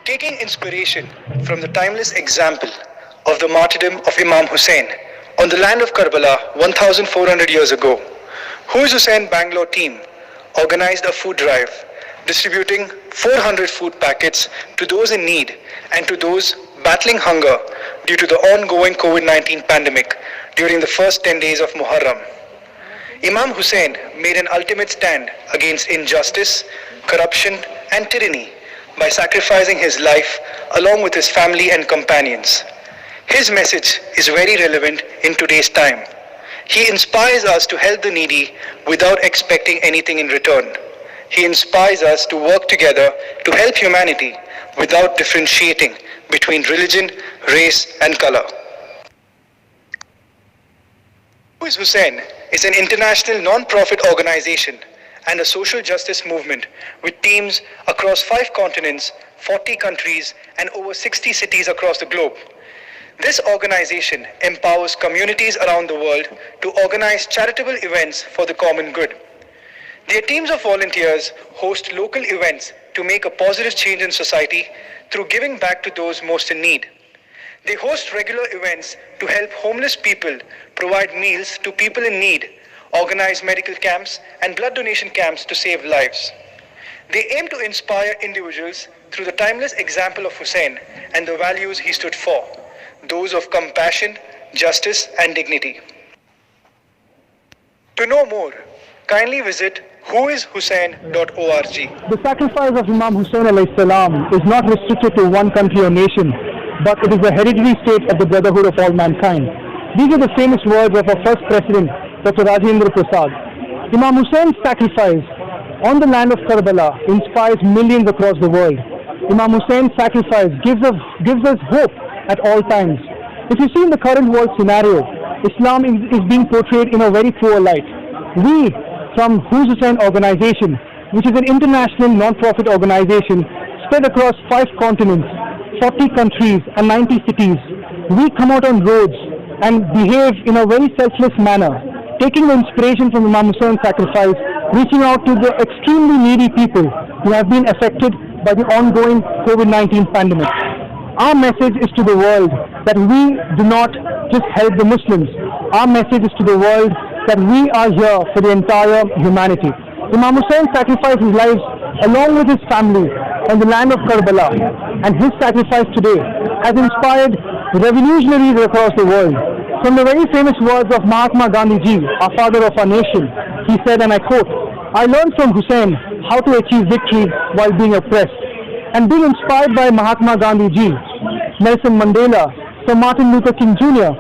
Taking inspiration from the timeless example of the martyrdom of Imam Hussain on the land of Karbala 1400 years ago, Who's Hussain Bangalore team organized a food drive distributing 400 food packets to those in need and to those battling hunger due to the ongoing COVID-19 pandemic during the first 10 days of Muharram. Imam Hussain made an ultimate stand against injustice, corruption, and tyranny by sacrificing his life along with his family and companions. His message is very relevant in today's time. He inspires us to help the needy without expecting anything in return. He inspires us to work together to help humanity without differentiating between religion, race, and color. Who is Hussain is an international non-profit organization and a social justice movement with teams across 5 continents, 40 countries, and over 60 cities across the globe. This organization empowers communities around the world to organize charitable events for the common good. Their teams of volunteers host local events to make a positive change in society through giving back to those most in need. They host regular events to help homeless people, provide meals to people in need, organize medical camps and blood donation camps to save lives. They aim to inspire individuals through the timeless example of Hussain and the values he stood for, those of compassion, justice, and dignity. To know more, kindly visit whoishussain.org. The sacrifice of Imam Hussain alayhi salam is not restricted to one country or nation, but it is a hereditary state of the brotherhood of all mankind. These are the famous words of our first president, Dr. Rajendra Prasad. Imam Hussein's sacrifice on the land of Karbala inspires millions across the world. Imam Hussein's sacrifice gives us hope at all times. If you see in the current world scenario, Islam is being portrayed in a very poor light. We, from Who's Hussain organization, which is an international non-profit organization spread across 5 continents, 40 countries and 90 cities, we come out on roads and behave in a very selfless manner, taking the inspiration from Imam Hussein's sacrifice, reaching out to the extremely needy people who have been affected by the ongoing COVID-19 pandemic. Our message is to the world that we do not just help the Muslims. Our message is to the world that we are here for the entire humanity. Imam Hussain sacrificed his lives along with his family on the land of Karbala, and his sacrifice today has inspired revolutionaries across the world. From the very famous words of Mahatma Gandhi ji, our father of our nation, he said, and I quote, "I learned from Hussain how to achieve victory while being oppressed." And being inspired by Mahatma Gandhi ji, Nelson Mandela, Sir Martin Luther King Jr.,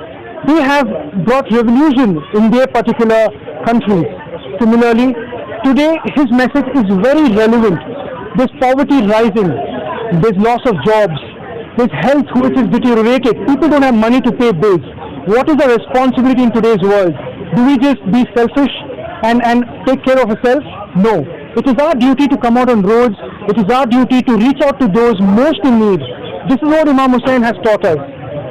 they have brought revolution in their particular countries. Similarly, today his message is very relevant. There's poverty rising, there's loss of jobs, there's health which is deteriorated, people don't have money to pay bills. What is our responsibility in today's world? Do we just be selfish and take care of ourselves? No. It is our duty to come out on roads. It is our duty to reach out to those most in need. This is what Imam Hussain has taught us.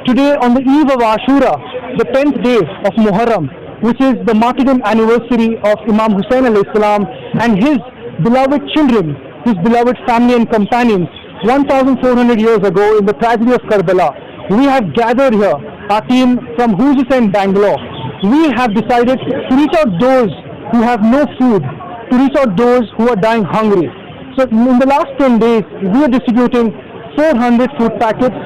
Today, on the eve of Ashura, the 10th day of Muharram, which is the martyrdom anniversary of Imam Hussain alayhi salam and his beloved children, his beloved family and companions, 1400 years ago in the tragedy of Karbala, we have gathered here, our team from Who's Hussain Bangalore. We have decided to reach out those who have no food, to reach out those who are dying hungry. So in the last 10 days, we are distributing 400 food packets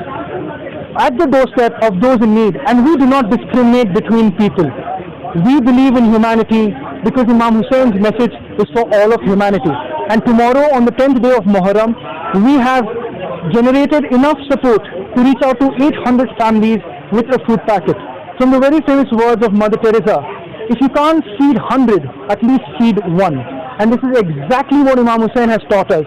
at the doorstep of those in need, and we do not discriminate between people. We believe in humanity because Imam Hussein's message is for all of humanity. And tomorrow, on the 10th day of Muharram, we have generated enough support to reach out to 800 families with a food packet. From the very famous words of Mother Teresa, if you can't feed 100, at least feed 1. And this is exactly what Imam Hussain has taught us.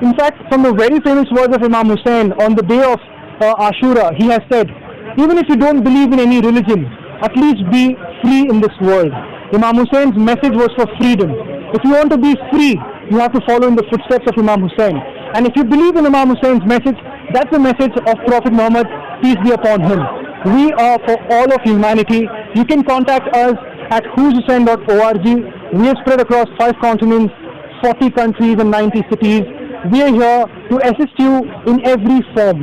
In fact, from the very famous words of Imam Hussain on the day of Ashura, he has said, even if you don't believe in any religion, at least be free in this world. Imam Hussein's message was for freedom. If you want to be free, you have to follow in the footsteps of Imam Hussain. And if you believe in Imam Hussein's message, that's the message of Prophet Muhammad, peace be upon him. We are for all of humanity. You can contact us at whoishussain.org. We are spread across 5 continents, 40 countries and 90 cities. We are here to assist you in every form.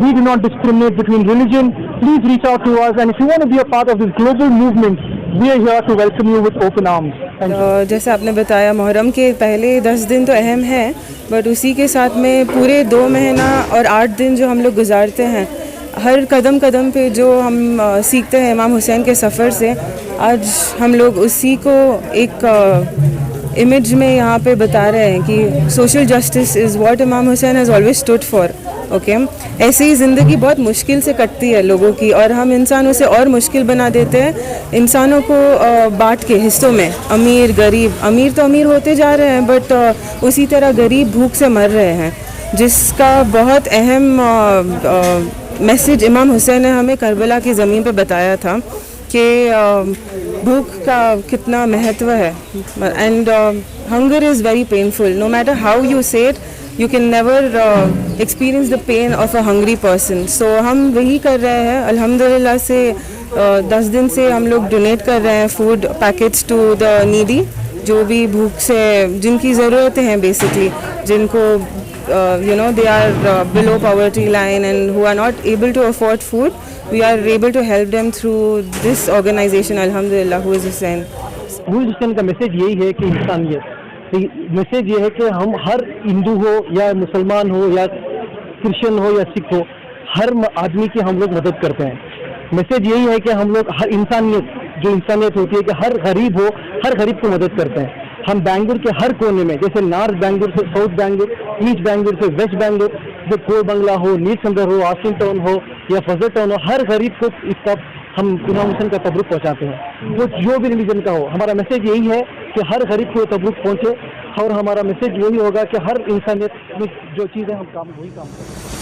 We do not discriminate between religion. Please reach out to us, and if you want to be a part of this global movement, we are here to welcome you with open arms. Thank you. जैसे आपने बताया मुहर्रम के पहले 10 दिन तो अहम है, but उसी के साथ में पूरे 2 महीना और 8 दिन जो हम लोग गुजारते हैं, हर कदम कदम पे जो हम सीखते हैं इमाम हुसैन के सफ़र से, आज हम लोग उसी को एक इमेज में यहाँ पे बता रहे हैं कि सोशल जस्टिस इज़ व्हाट इमाम Hussain has always stood for. Okay, ऐसे ही ज़िंदगी बहुत मुश्किल से कटती है लोगों की, और हम इंसान उसे और मुश्किल बना देते हैं इंसानों को बांट के हिस्सों में, अमीर गरीब. अमीर तो अमीर होते जा रहे हैं, बट उसी तरह गरीब भूख से मर रहे हैं, जिसका बहुत अहम मैसेज इमाम हुसैन ने हमें करबला की ज़मीन पे बताया था कि भूख का कितना महत्व है. And hunger is very painful. No matter how you say it, you can never experience the pain of a hungry person. So हम वही कर रहे हैं. अल्हम्दुलिल्लाह से 10 दिन से हम लोग डोनेट कर रहे हैं food packets to the needy, जो भी भूख से जिनकी ज़रूरतें हैं बेसिकली, जिनको they are below poverty line and who are not able to afford food. We are able to help them through this organization, alhamdulillah, who is Hussain. Who is Hussain का message यही है कि इंसानियत. Message ये है कि हम हर हिंदू हो या मुसलमान हो या क्रिश्चियन हो या सिख हो, हर आदमी की हम लोग मदद करते हैं. मैसेज यही है कि हम लोग हर इंसानियत, जो इंसानियत होती है कि हर गरीब हो, हर गरीब को मदद करते हैं. हम बेंगलुरु के हर कोने में, जैसे नॉर्थ बेंगलुरु से साउथ बेंगलुरु, ईस्ट बेंगलुरु से वेस्ट बेंगलुरु, जो कोल बंगला हो, नीट संदर हो, आसिम टाउन हो या फजल टाउन हो, हर गरीब को इसका हम इमाम हुसैन का तबरुक पहुंचाते हैं. वो जो भी रिलीजन का हो, हमारा मैसेज यही है कि हर गरीब को तबरुक पहुंचे, और हमारा मैसेज यही होगा कि हर इंसानियत में जो चीज़ें हम काम वही काम करें.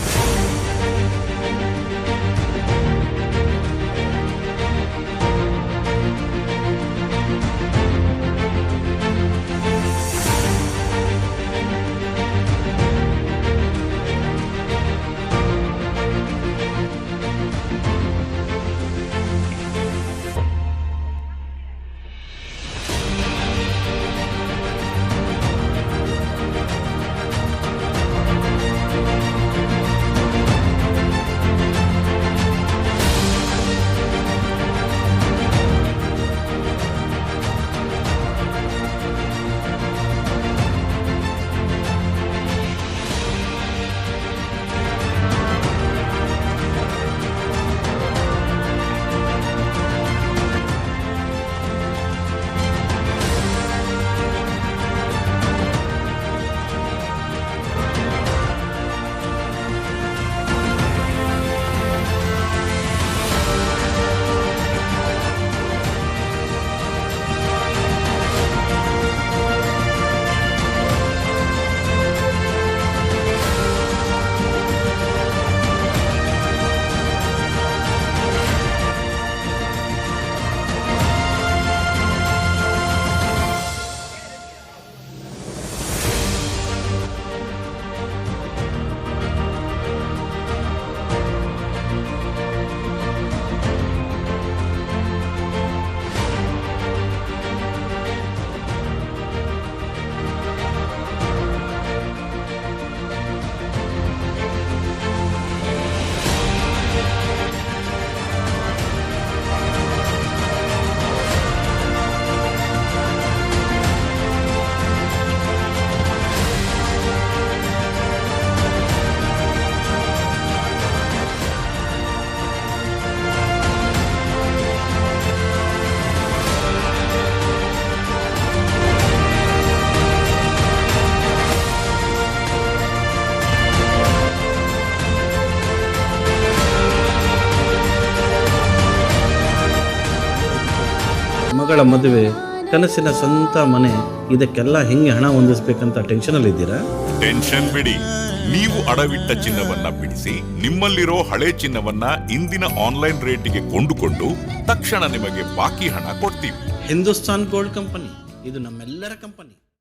ಮಗಳ ಮದುವೆ, ಕನಸಿನ ಸ್ವಂತ ಮನೆ, ಇದಕ್ಕೆಲ್ಲ ಹೆಂಗೆ ಹಣ ಹೊಂದಿಸ್ಬೇಕಂತ ಟೆನ್ಷನಲ್ಲಿದ್ದೀರಾ? ಟೆನ್ಷನ್ ಬಿಡಿ. ನೀವು ಅಡವಿಟ್ಟ ಚಿನ್ನವನ್ನ ಬಿಡಿಸಿ ನಿಮ್ಮಲ್ಲಿರೋ ಹಳೆ ಚಿನ್ನವನ್ನ ಇಂದಿನ ಆನ್ಲೈನ್ ರೇಟಿಗೆ ಕೊಂಡುಕೊಂಡು ತಕ್ಷಣ ನಿಮಗೆ ಬಾಕಿ ಹಣ ಕೊಡ್ತೀವಿ. ಹಿಂದೂಸ್ತಾನ್ ಗೋಲ್ಡ್ ಕಂಪನಿ, ಇದು ನಮ್ಮೆಲ್ಲರ ಕಂಪನಿ.